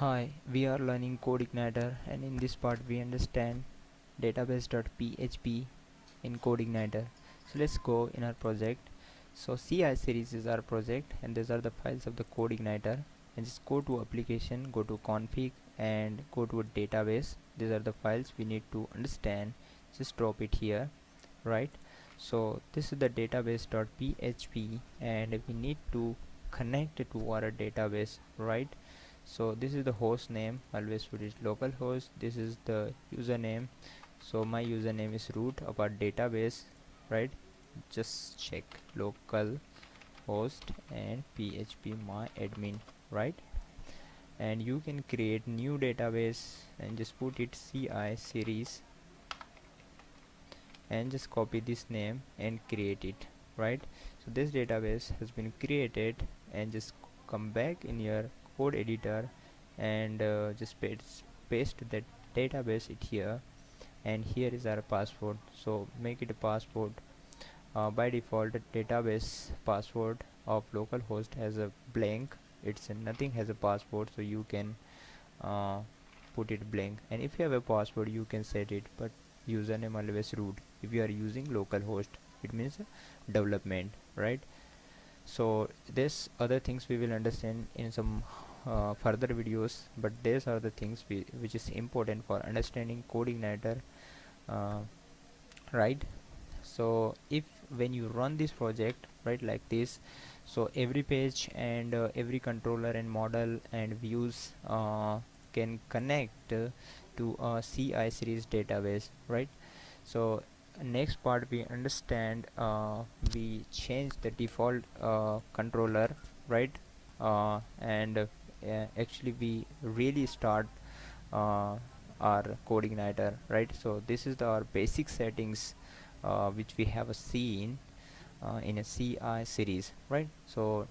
Hi, we are learning Codeigniter, and in this part we understand database.php in Codeigniter. So let's go in our project. So CI series is our project, and these are the files of the Codeigniter. And just go to application, go to config, and go to a database. These are the files we need to understand. Just drop it here, right? So this is the database.php, and we need to connect it to our database, right? So this is the host name, always put it localhost. This is the username, so my username is root of our database, right? Just check local host and php my admin, right? And you can create new database and just put it ci series and just copy this name and create it, right? So this database has been created, and just come back in your code editor and just paste that database it here, and here is our password. So make it a password. By default database password of localhost has a blank, it's nothing has a password, so you can uh, put it blank, and if you have a password you can set it, but username always root. If you are using localhost, it means development, right? So this other things we will understand in some further videos, but these are the things which is important for understanding Codeigniter, uh, right? So if when you run this project, right, like this, so every page and every controller and model and views can connect to a CI series database, right? So next part we understand, we change the default controller, right? And actually we really start uh, our Codeigniter, right? So this is our basic settings which we have seen in a CI series, right? So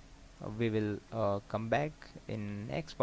we will come back in next part.